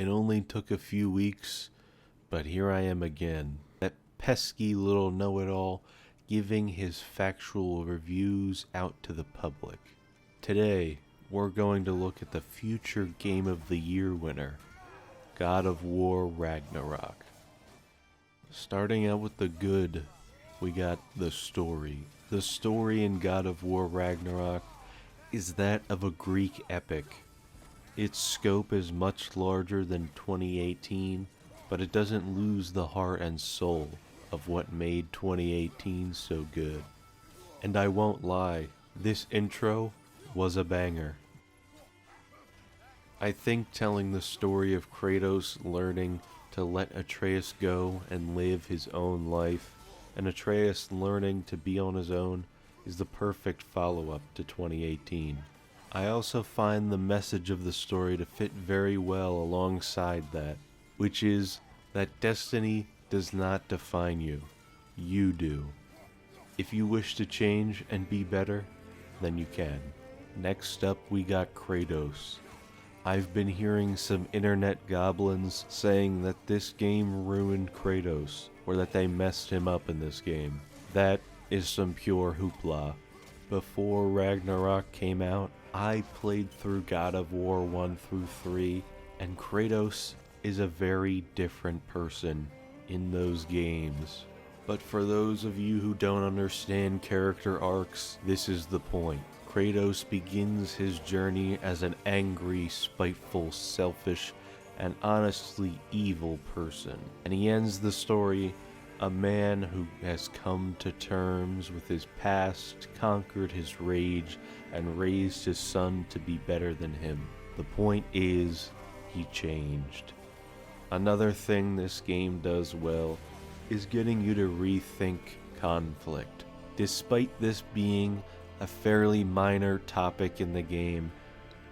It only took a few weeks, but here I am again. That pesky little know-it-all giving his factual reviews out to the public. Today, we're going to look at the future Game of the Year winner, God of War Ragnarok. Starting out with the good, we got the story. The story in God of War Ragnarok is that of a Greek epic. Its scope is much larger than 2018, but it doesn't lose the heart and soul of what made 2018 so good. And I won't lie, this intro was a banger. I think telling the story of Kratos learning to let Atreus go and live his own life, and Atreus learning to be on his own, is the perfect follow-up to 2018. I also find the message of the story to fit very well alongside that, which is that destiny does not define you. You do. If you wish to change and be better, then you can. Next up, we got Kratos. I've been hearing some internet goblins saying that this game ruined Kratos, or that they messed him up in this game. That is some pure hoopla. Before Ragnarok came out, I played through God of War 1 through 3, and Kratos is a very different person in those games. But for those of you who don't understand character arcs, this is the point. Kratos begins his journey as an angry, spiteful, selfish, and honestly evil person. And he ends the story a man who has come to terms with his past, conquered his rage, and raised his son to be better than him. The point is, he changed. Another thing this game does well is getting you to rethink conflict. Despite this being a fairly minor topic in the game,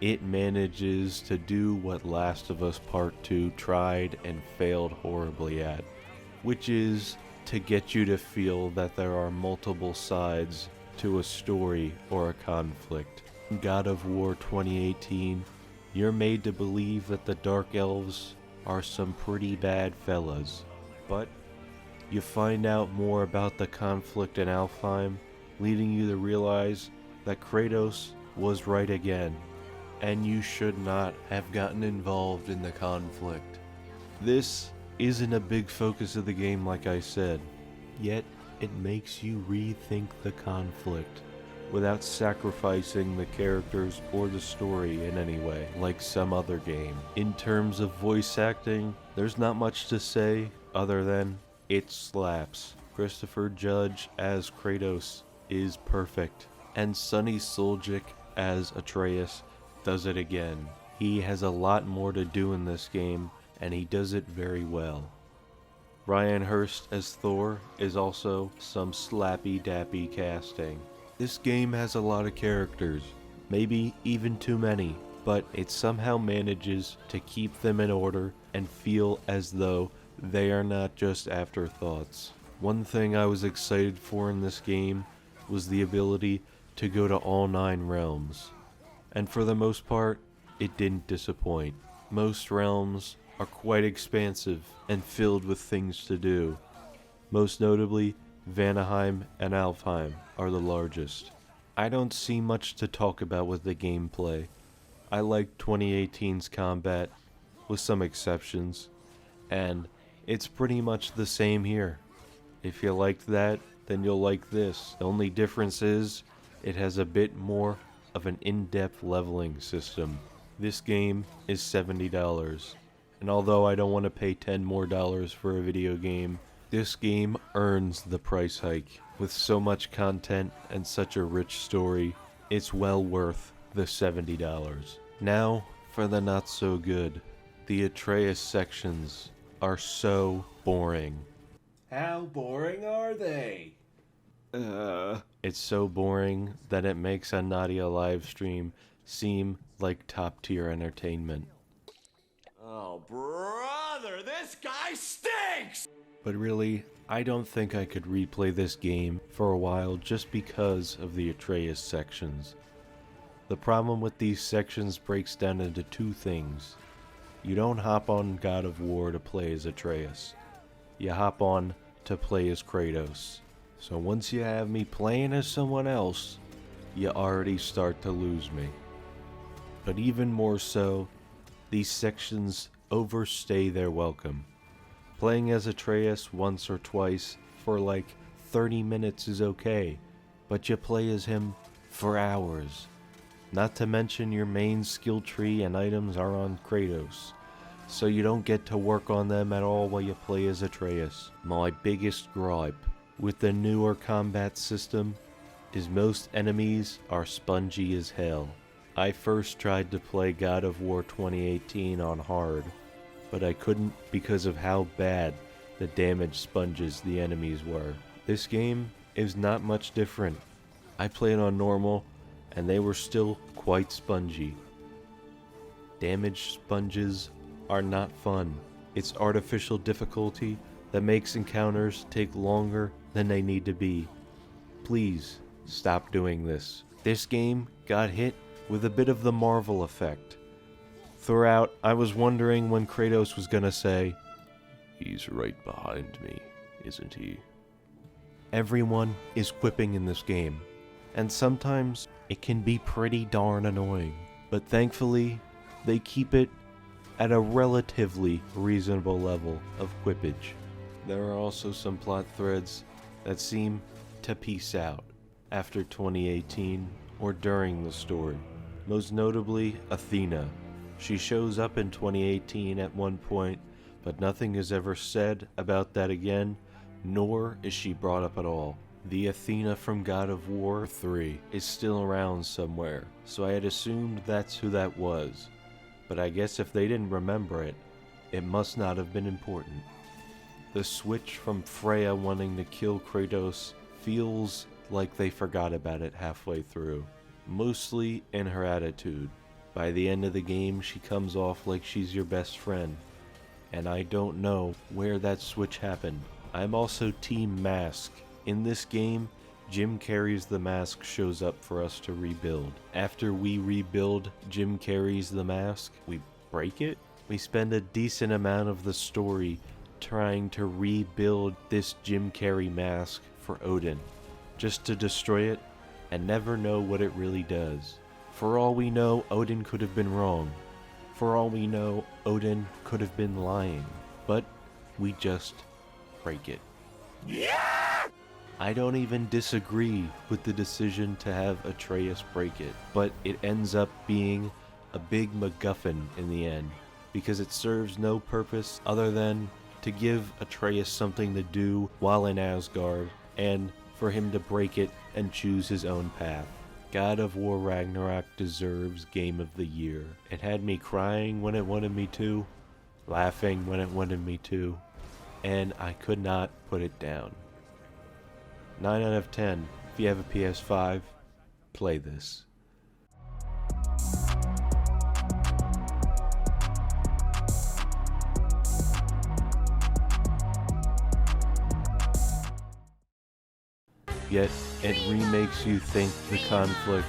it manages to do what Last of Us Part 2 tried and failed horribly at, which is to get you to feel that there are multiple sides to a story or a conflict. In God of War 2018, you're made to believe that the Dark Elves are some pretty bad fellas, but you find out more about the conflict in Alfheim, leading you to realize that Kratos was right again, and you should not have gotten involved in the conflict. This isn't a big focus of the game, like I said, yet it makes you rethink the conflict without sacrificing the characters or the story in any way, like some other game. In terms of voice acting, there's not much to say other than it slaps. Christopher Judge as Kratos is perfect, and Sonny Suljic as Atreus does it again. He has a lot more to do in this game, and he does it very well. Ryan Hurst as Thor is also some slappy-dappy casting. This game has a lot of characters, maybe even too many, but it somehow manages to keep them in order and feel as though they are not just afterthoughts. One thing I was excited for in this game was the ability to go to all 9 realms, and for the most part, it didn't disappoint. Most realms are quite expansive and filled with things to do. Most notably, Vanaheim and Alfheim are the largest. I don't see much to talk about with the gameplay. I like 2018's combat, with some exceptions, and it's pretty much the same here. If you liked that, then you'll like this. The only difference is, it has a bit more of an in-depth leveling system. This game is $70, and although I don't want to pay $10 more for a video game, this game earns the price hike. With so much content and such a rich story, it's well worth the $70. Now, for the not so good. The Atreus sections are so boring. How boring are they? It's so boring that it makes a Nadia live stream seem like top tier entertainment. Oh, brother, this guy stinks! But really, I don't think I could replay this game for a while just because of the Atreus sections. The problem with these sections breaks down into two things. You don't hop on God of War to play as Atreus. You hop on to play as Kratos. So once you have me playing as someone else, you already start to lose me. But even more so, these sections overstay their welcome. Playing as Atreus once or twice for like 30 minutes is okay, but you play as him for hours. Not to mention your main skill tree and items are on Kratos, so you don't get to work on them at all while you play as Atreus. My biggest gripe with the newer combat system is most enemies are spongy as hell. I first tried to play God of War 2018 on hard, but I couldn't because of how bad the damage sponges the enemies were. This game is not much different. I played on normal and they were still quite spongy. Damage sponges are not fun. It's artificial difficulty that makes encounters take longer than they need to be. Please stop doing this. This game got hit with a bit of the Marvel effect. Throughout, I was wondering when Kratos was gonna say, "He's right behind me, isn't he?" Everyone is quipping in this game, and sometimes it can be pretty darn annoying. But thankfully, they keep it at a relatively reasonable level of quippage. There are also some plot threads that seem to peace out after 2018 or during the story. Most notably, Athena. She shows up in 2018 at one point, but nothing is ever said about that again, nor is she brought up at all. The Athena from God of War 3 is still around somewhere, so I had assumed that's who that was. But I guess if they didn't remember it, it must not have been important. The switch from Freya wanting to kill Kratos feels like they forgot about it halfway through, mostly in her attitude. By the end of the game, she comes off like she's your best friend, and I don't know where that switch happened. I'm also Team Mask. In this game, Jim Carrey's The Mask shows up for us to rebuild. After we rebuild Jim Carrey's The Mask, we break it? We spend a decent amount of the story trying to rebuild this Jim Carrey mask for Odin, just to destroy it and never know what it really does. For all we know, Odin could have been wrong. For all we know, Odin could have been lying. But we just break it. Yeah! I don't even disagree with the decision to have Atreus break it, but it ends up being a big MacGuffin in the end, because it serves no purpose other than to give Atreus something to do while in Asgard, and for him to break it and choose his own path. God of War Ragnarok deserves Game of the Year. It had me crying when it wanted me to, laughing when it wanted me to, and I could not put it down. 9 out of 10. If you have a PS5, play this. Yet, it remakes you think the conflict